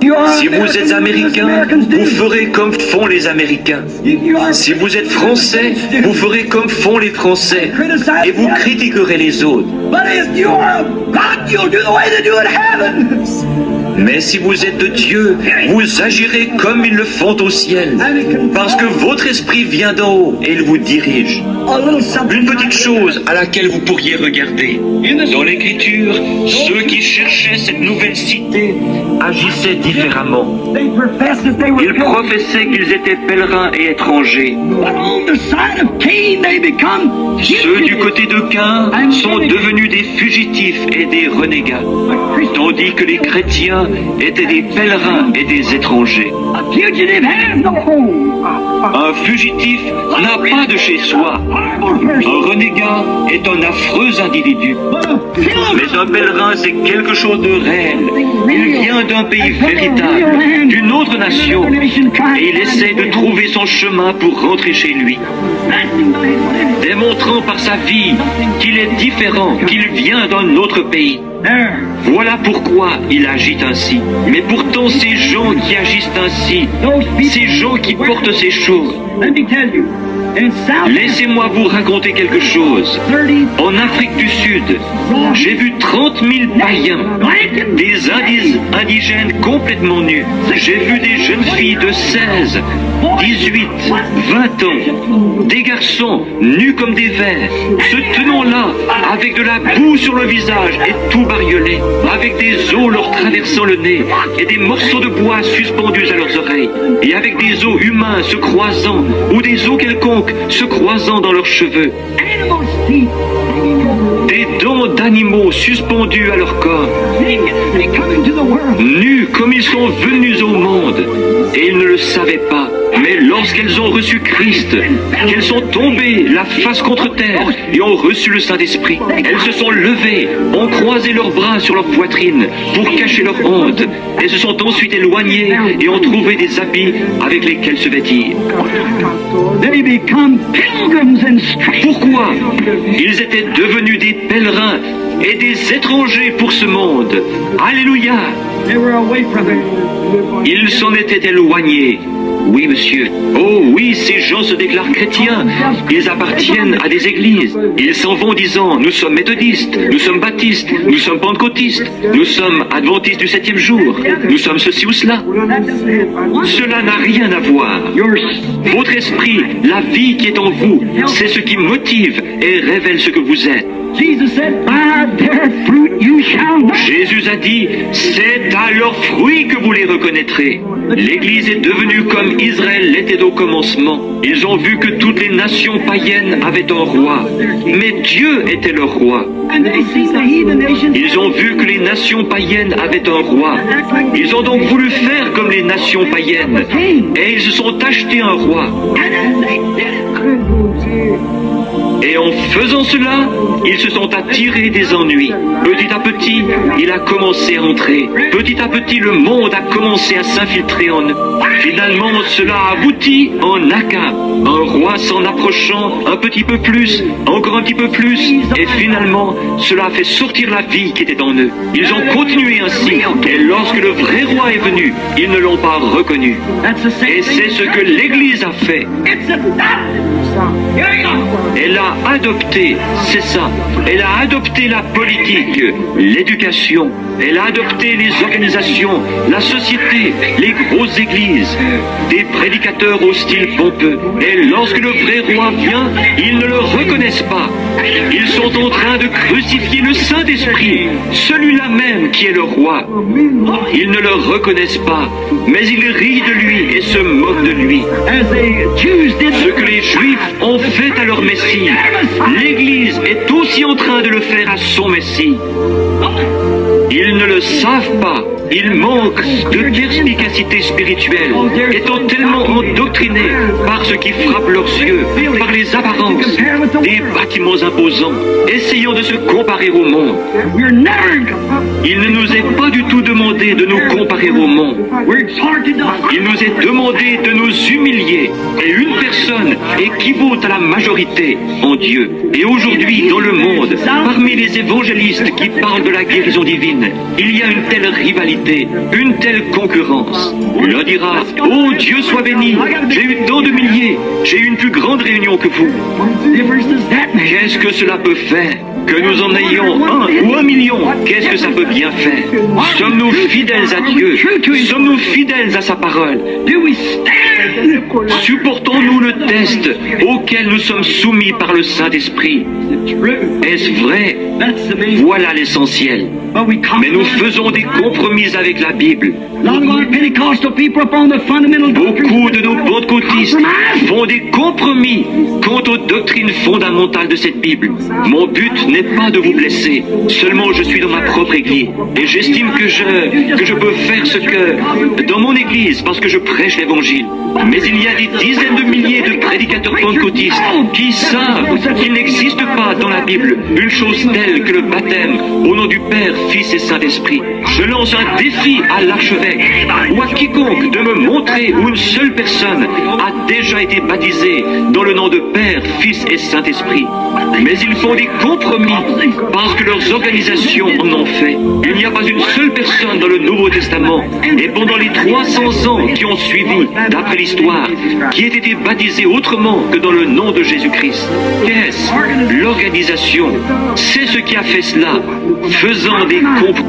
Si vous êtes américain, vous ferez comme font les Américains. Si vous êtes français, vous ferez comme font les Français. Et vous critiquerez les autres. Mais si vous êtes de Dieu, vous agirez comme ils le font au ciel. Parce que votre esprit vient d'en haut et il vous dirige. Une petite chose à laquelle vous pourriez regarder. Dans l'Écriture, ceux qui cherchaient cette nouvelle cité agissaient différemment. Ils professaient qu'ils étaient pèlerins et étrangers. Ceux du côté de Caïn sont devenus des fugitifs et des renégats, tandis que les chrétiens étaient des pèlerins et des étrangers. Un fugitif n'a pas de chez soi. Un renégat est un affreux individu. Mais un pèlerin, c'est quelque chose de réel. Il vient d'un pays véritable, d'une autre nation, et il essaie de trouver son chemin pour rentrer chez lui, démontrant par sa vie qu'il est différent, qu'il vient d'un autre pays. Voilà pourquoi il agit ainsi. Mais pourtant, ces gens qui agissent ainsi, ces gens qui portent ces choses, laissez-moi vous raconter quelque chose. En Afrique du Sud, j'ai vu 30 000 païens, des indigènes complètement nus. J'ai vu des jeunes filles de 16, 18, 20 ans, des garçons nus comme des vers, se tenant là, avec de la boue sur le visage et tout bariolé, avec des os leur traversant le nez et des morceaux de bois suspendus à leurs oreilles, et avec des os humains se croisant, ou des os quelconques se croisant dans leurs cheveux, des dents d'animaux suspendues à leur corps, nus comme ils sont venus au monde, et ils ne le savaient pas. Mais lorsqu'elles ont reçu Christ, qu'elles sont tombées la face contre terre et ont reçu le Saint-Esprit, elles se sont levées, ont croisé leurs bras sur leur poitrine pour cacher leur honte, et se sont ensuite éloignées et ont trouvé des habits avec lesquels se vêtir. Pourquoi? Ils étaient devenus des pèlerins et des étrangers pour ce monde. Alléluia! Ils s'en étaient éloignés. Oui, monsieur. Oh oui, ces gens se déclarent chrétiens. Ils appartiennent à des églises. Ils s'en vont disant, nous sommes méthodistes, nous sommes baptistes, nous sommes pentecôtistes, nous sommes adventistes du 7e jour, nous sommes ceci ou cela. Cela n'a rien à voir. Votre esprit, la vie qui est en vous, c'est ce qui motive et révèle ce que vous êtes. Jésus a dit, c'est à leurs fruits que vous les reconnaîtrez. L'Église est devenue comme Israël l'était au commencement. Ils ont vu que toutes les nations païennes avaient un roi, mais Dieu était leur roi. Ils ont vu que les nations païennes avaient un roi. Ils ont donc voulu faire comme les nations païennes, et ils se sont achetés un roi. Et en faisant cela, ils se sont attirés des ennuis. Petit à petit, il a commencé à entrer. Petit à petit, le monde a commencé à s'infiltrer en eux. Finalement, cela a abouti en Akab. Un roi s'en approchant un petit peu plus, encore un petit peu plus, et finalement, cela a fait sortir la vie qui était en eux. Ils ont continué ainsi, et lorsque le vrai roi est venu, ils ne l'ont pas reconnu. Et c'est ce que l'Église a fait. Elle a adopté, c'est ça, elle a adopté la politique, l'éducation, elle a adopté les organisations, la société, les grosses églises, des prédicateurs au style pompeux. Et lorsque le vrai roi vient, ils ne le reconnaissent pas. Ils sont en train de crucifier le Saint-Esprit, celui-là même qui est le roi. Ils ne le reconnaissent pas, mais ils rient de lui et se moquent de lui. Ce que les Juifs ont fait à leur Messie, l'Église est aussi en train de le faire à son Messie. Ils ne le savent pas. Ils manquent de perspicacité spirituelle, étant tellement endoctrinés par ce qui frappe leurs yeux, par les apparences, des bâtiments imposants, essayant de se comparer au monde. Il ne nous est pas du tout demandé de nous comparer au monde. Il nous est demandé de nous humilier. Et une personne équivaut à la majorité en Dieu. Et aujourd'hui, dans le monde, parmi les évangélistes qui parlent de la guérison divine, il y a une telle rivalité, une telle concurrence. L'un dira, oh Dieu soit béni, j'ai eu tant de milliers, j'ai eu une plus grande réunion que vous. Qu'est-ce que cela peut faire? Que nous en ayons 1 ou 1 million, qu'est-ce que ça peut bien faire? Sommes-nous fidèles à Dieu? Sommes-nous fidèles à sa parole? Supportons-nous le test auquel nous sommes soumis par le Saint-Esprit? Est-ce vrai? Voilà l'essentiel. Mais nous faisons des compromis avec la Bible. Beaucoup de nos pentecôtistes font des compromis quant aux doctrines fondamentales de cette Bible. Mon but n'est pas de vous blesser, seulement je suis dans ma propre église et j'estime que je peux faire ce que dans mon église parce que je prêche l'évangile. Mais il y a des dizaines de milliers de prédicateurs pentecôtistes qui savent qu'il n'existe pas dans la Bible une chose telle que le baptême au nom du Père, Fils et Saint-Esprit. Je lance un défi à l'archevêque ou à quiconque de me montrer où une seule personne a déjà été baptisée dans le nom de Père, Fils et Saint-Esprit. Mais ils font des compromis parce que leurs organisations en ont fait. Il n'y a pas une seule personne dans le Nouveau Testament et pendant les 300 ans qui ont suivi, d'après l'histoire, qui ait été baptisée autrement que dans le nom de Jésus-Christ. Qu'est-ce? L'organisation. C'est ce qui a fait cela, faisant des compromis.